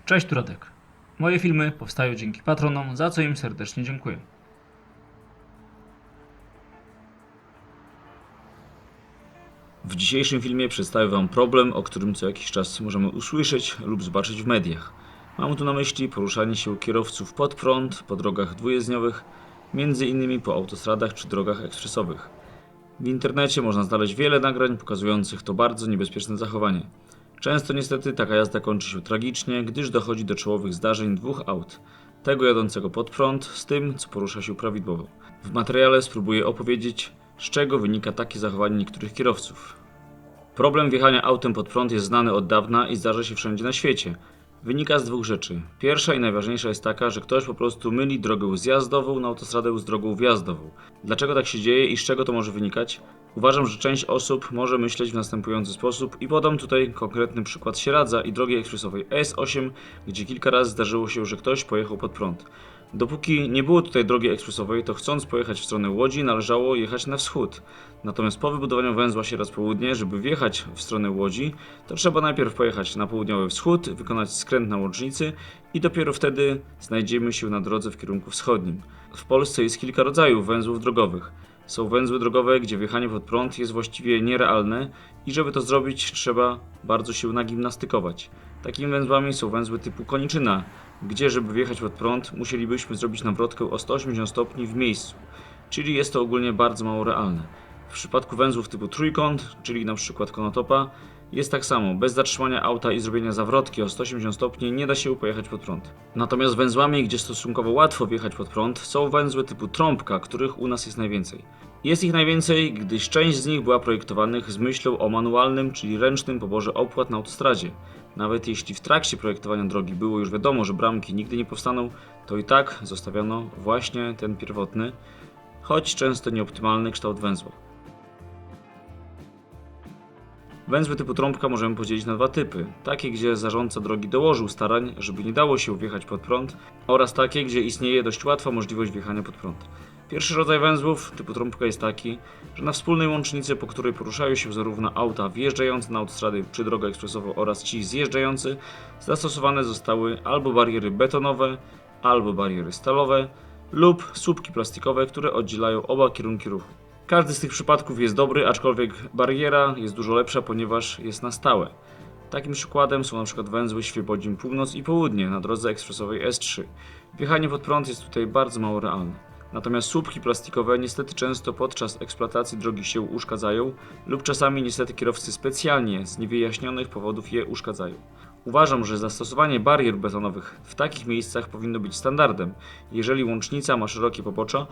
Cześć, tu Radek. Moje filmy powstają dzięki patronom, za co im serdecznie dziękuję. W dzisiejszym filmie przedstawię Wam problem, o którym co jakiś czas możemy usłyszeć lub zobaczyć w mediach. Mam tu na myśli poruszanie się kierowców pod prąd po drogach dwujezdniowych, m.in. po autostradach czy drogach ekspresowych. W internecie można znaleźć wiele nagrań pokazujących to bardzo niebezpieczne zachowanie. Często niestety taka jazda kończy się tragicznie, gdyż dochodzi do czołowych zdarzeń dwóch aut. Tego jadącego pod prąd z tym, co porusza się prawidłowo. W materiale spróbuję opowiedzieć, z czego wynika takie zachowanie niektórych kierowców. Problem wjechania autem pod prąd jest znany od dawna i zdarza się wszędzie na świecie. Wynika z dwóch rzeczy. Pierwsza i najważniejsza jest taka, że ktoś po prostu myli drogę zjazdową na autostradę z drogą wjazdową. Dlaczego tak się dzieje i z czego to może wynikać? Uważam, że część osób może myśleć w następujący sposób i podam tutaj konkretny przykład Sieradza i drogi ekspresowej S8, gdzie kilka razy zdarzyło się, że ktoś pojechał pod prąd. Dopóki nie było tutaj drogi ekspresowej, to chcąc pojechać w stronę Łodzi należało jechać na wschód. Natomiast po wybudowaniu węzła Sieradz-Południe, żeby wjechać w stronę Łodzi, to trzeba najpierw pojechać na południowy wschód, wykonać skręt na łącznicy i dopiero wtedy znajdziemy się na drodze w kierunku wschodnim. W Polsce jest kilka rodzajów węzłów drogowych. Są węzły drogowe, gdzie wjechanie pod prąd jest właściwie nierealne i żeby to zrobić, trzeba bardzo się nagimnastykować. Takimi węzłami są węzły typu Koniczyna, gdzie żeby wjechać pod prąd musielibyśmy zrobić nawrotkę o 180 stopni w miejscu, czyli jest to ogólnie bardzo mało realne. W przypadku węzłów typu Trójkąt, czyli na przykład Konotopa, jest tak samo, bez zatrzymania auta i zrobienia zawrotki o 180 stopni nie da się pojechać pod prąd. Natomiast węzłami, gdzie stosunkowo łatwo wjechać pod prąd, są węzły typu Trąbka, których u nas jest najwięcej. Jest ich najwięcej, gdyż część z nich była projektowanych z myślą o manualnym, czyli ręcznym poborze opłat na autostradzie. Nawet jeśli w trakcie projektowania drogi było już wiadomo, że bramki nigdy nie powstaną, to i tak zostawiano właśnie ten pierwotny, choć często nieoptymalny kształt węzła. Węzły typu Trąbka możemy podzielić na dwa typy. Takie, gdzie zarządca drogi dołożył starań, żeby nie dało się wjechać pod prąd, oraz takie, gdzie istnieje dość łatwa możliwość wjechania pod prąd. Pierwszy rodzaj węzłów typu Trąbka jest taki, że na wspólnej łącznicy, po której poruszają się zarówno auta wjeżdżające na autostrady czy drogę ekspresową oraz ci zjeżdżający, zastosowane zostały albo bariery betonowe, albo bariery stalowe lub słupki plastikowe, które oddzielają oba kierunki ruchu. Każdy z tych przypadków jest dobry, aczkolwiek bariera jest dużo lepsza, ponieważ jest na stałe. Takim przykładem są np. węzły Świebodzin Północ i Południe na drodze ekspresowej S3. Wjechanie pod prąd jest tutaj bardzo mało realne. Natomiast słupki plastikowe niestety często podczas eksploatacji drogi się uszkadzają lub czasami niestety kierowcy specjalnie z niewyjaśnionych powodów je uszkadzają. Uważam, że zastosowanie barier betonowych w takich miejscach powinno być standardem, jeżeli łącznica ma szerokie pobocza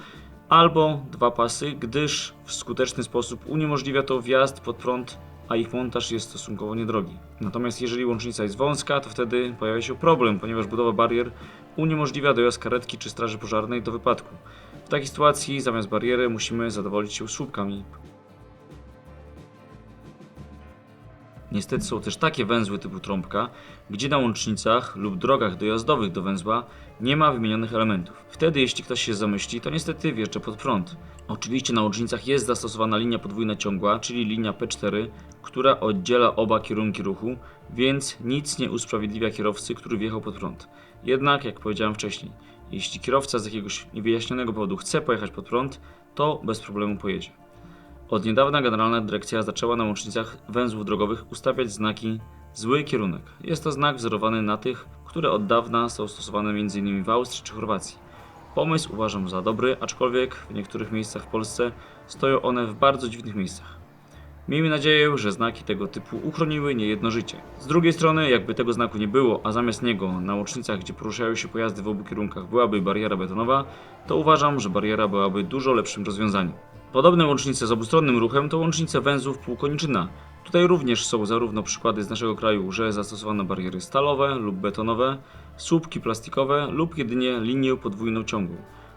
albo dwa pasy, gdyż w skuteczny sposób uniemożliwia to wjazd pod prąd, a ich montaż jest stosunkowo niedrogi. Natomiast jeżeli łącznica jest wąska, to wtedy pojawia się problem, ponieważ budowa barier uniemożliwia dojazd karetki czy straży pożarnej do wypadku. W takiej sytuacji zamiast bariery musimy zadowolić się słupkami. Niestety są też takie węzły typu Trąbka, gdzie na łącznicach lub drogach dojazdowych do węzła nie ma wymienionych elementów. Wtedy jeśli ktoś się zamyśli, to niestety wjeżdża pod prąd. Oczywiście na łącznicach jest zastosowana linia podwójna ciągła, czyli linia P4, która oddziela oba kierunki ruchu, więc nic nie usprawiedliwia kierowcy, który wjechał pod prąd. Jednak, jak powiedziałem wcześniej, jeśli kierowca z jakiegoś niewyjaśnionego powodu chce pojechać pod prąd, to bez problemu pojedzie. Od niedawna Generalna Dyrekcja zaczęła na łącznicach węzłów drogowych ustawiać znaki zły kierunek. Jest to znak wzorowany na tych, które od dawna są stosowane m.in. w Austrii czy Chorwacji. Pomysł uważam za dobry, aczkolwiek w niektórych miejscach w Polsce stoją one w bardzo dziwnych miejscach. Miejmy nadzieję, że znaki tego typu uchroniły niejedno życie. Z drugiej strony, jakby tego znaku nie było, a zamiast niego na łącznicach, gdzie poruszają się pojazdy w obu kierunkach, byłaby bariera betonowa, to uważam, że bariera byłaby dużo lepszym rozwiązaniem. Podobne łącznice z obustronnym ruchem to łącznice węzłów Półkoniczyna. Tutaj również są zarówno przykłady z naszego kraju, że zastosowano bariery stalowe lub betonowe, słupki plastikowe lub jedynie linię podwójną ciągłą.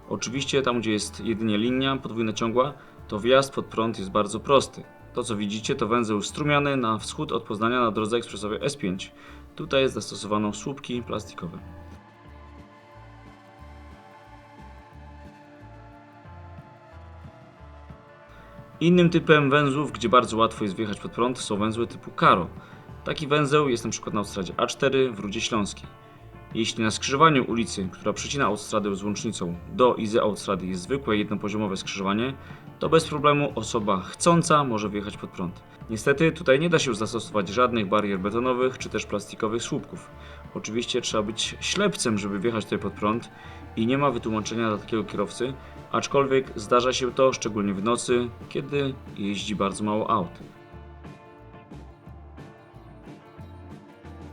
Oczywiście tam, gdzie jest jedynie linia podwójna ciągła, to wjazd pod prąd jest bardzo prosty. To co widzicie to węzeł strumiany na wschód od Poznania na drodze ekspresowej S5. Tutaj zastosowano słupki plastikowe. Innym typem węzłów, gdzie bardzo łatwo jest wjechać pod prąd, są węzły typu Karo. Taki węzeł jest np. na autostradzie A4 w Rudzie Śląskiej. Jeśli na skrzyżowaniu ulicy, która przecina autostradę z łącznicą do i z autostrady jest zwykłe jednopoziomowe skrzyżowanie, to bez problemu osoba chcąca może wjechać pod prąd. Niestety tutaj nie da się już zastosować żadnych barier betonowych czy też plastikowych słupków. Oczywiście trzeba być ślepcem, żeby wjechać tutaj pod prąd i nie ma wytłumaczenia dla takiego kierowcy, aczkolwiek zdarza się to szczególnie w nocy, kiedy jeździ bardzo mało aut.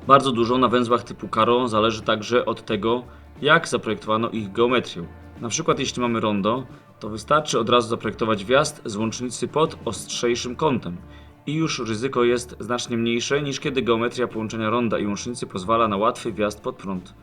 Bardzo dużo na węzłach typu Karo zależy także od tego, jak zaprojektowano ich geometrię. Na przykład jeśli mamy rondo, to wystarczy od razu zaprojektować wjazd z łącznicy pod ostrzejszym kątem i już ryzyko jest znacznie mniejsze niż kiedy geometria połączenia ronda i łącznicy pozwala na łatwy wjazd pod prąd.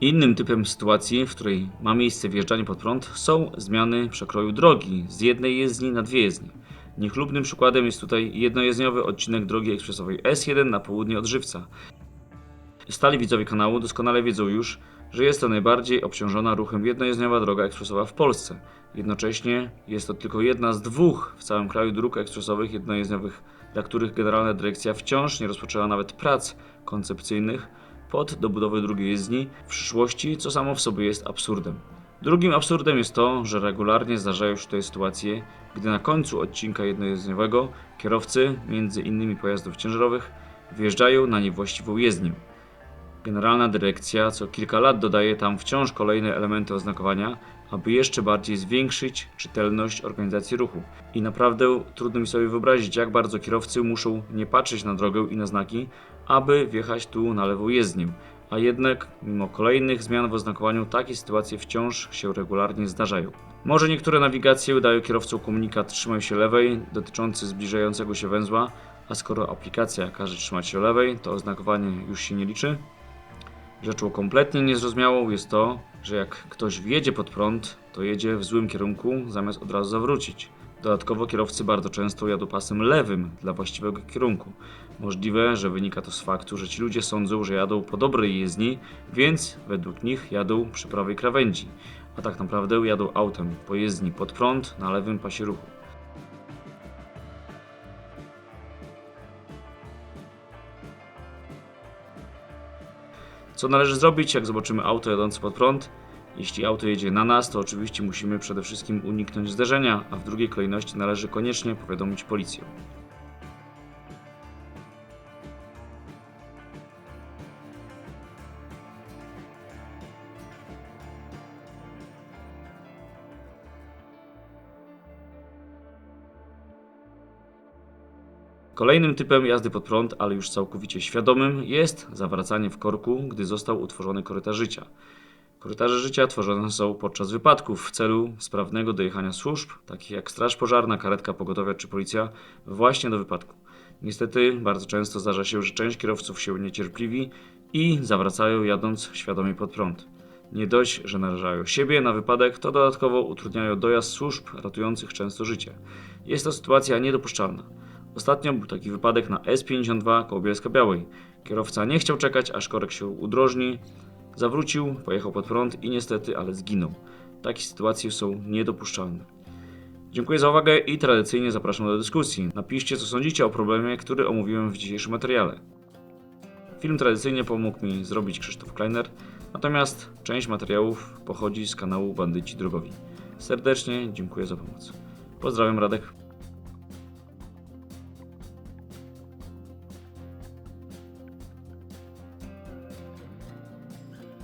Innym typem sytuacji, w której ma miejsce wjeżdżanie pod prąd, są zmiany przekroju drogi z jednej jezdni na dwie jezdnie. Niechlubnym przykładem jest tutaj jednojezdniowy odcinek drogi ekspresowej S1 na południe od Żywca. Stali widzowie kanału doskonale wiedzą już, że jest to najbardziej obciążona ruchem jednojezdniowa droga ekspresowa w Polsce. Jednocześnie jest to tylko jedna z dwóch w całym kraju dróg ekspresowych jednojezdniowych, dla których Generalna Dyrekcja wciąż nie rozpoczęła nawet prac koncepcyjnych pod dobudowę drugiej jezdni w przyszłości, co samo w sobie jest absurdem. Drugim absurdem jest to, że regularnie zdarzają się tutaj sytuacje, gdy na końcu odcinka jednojezdniowego kierowcy, między innymi pojazdów ciężarowych, wjeżdżają na niewłaściwą jezdnię. Generalna Dyrekcja co kilka lat dodaje tam wciąż kolejne elementy oznakowania, aby jeszcze bardziej zwiększyć czytelność organizacji ruchu. I naprawdę trudno mi sobie wyobrazić, jak bardzo kierowcy muszą nie patrzeć na drogę i na znaki, aby wjechać tu na lewą jezdnię. A jednak, mimo kolejnych zmian w oznakowaniu, takie sytuacje wciąż się regularnie zdarzają. Może niektóre nawigacje dają kierowcom komunikat "trzymaj się lewej" dotyczący zbliżającego się węzła, a skoro aplikacja każe trzymać się lewej, to oznakowanie już się nie liczy? Rzeczą kompletnie niezrozumiałą jest to, że jak ktoś wjedzie pod prąd, to jedzie w złym kierunku, zamiast od razu zawrócić. Dodatkowo kierowcy bardzo często jadą pasem lewym dla właściwego kierunku. Możliwe, że wynika to z faktu, że ci ludzie sądzą, że jadą po dobrej jezdni, więc według nich jadą przy prawej krawędzi, a tak naprawdę jadą autem po jezdni pod prąd na lewym pasie ruchu. Co należy zrobić, jak zobaczymy auto jadące pod prąd? Jeśli auto jedzie na nas, to oczywiście musimy przede wszystkim uniknąć zderzenia, a w drugiej kolejności należy koniecznie powiadomić policję. Kolejnym typem jazdy pod prąd, ale już całkowicie świadomym, jest zawracanie w korku, gdy został utworzony korytarz życia. Korytarze życia tworzone są podczas wypadków w celu sprawnego dojechania służb, takich jak straż pożarna, karetka pogotowia czy policja, właśnie do wypadku. Niestety bardzo często zdarza się, że część kierowców się niecierpliwi i zawracają jadąc świadomie pod prąd. Nie dość, że narażają siebie na wypadek, to dodatkowo utrudniają dojazd służb ratujących często życie. Jest to sytuacja niedopuszczalna. Ostatnio był taki wypadek na S52 koło Bielska-Białej. Kierowca nie chciał czekać, aż korek się udrożni, zawrócił, pojechał pod prąd i niestety, ale zginął. Takie sytuacje są niedopuszczalne. Dziękuję za uwagę i tradycyjnie zapraszam do dyskusji. Napiszcie, co sądzicie o problemie, który omówiłem w dzisiejszym materiale. Film tradycyjnie pomógł mi zrobić Krzysztof Kleiner, natomiast część materiałów pochodzi z kanału Bandyci Drogowi. Serdecznie dziękuję za pomoc. Pozdrawiam, Radek.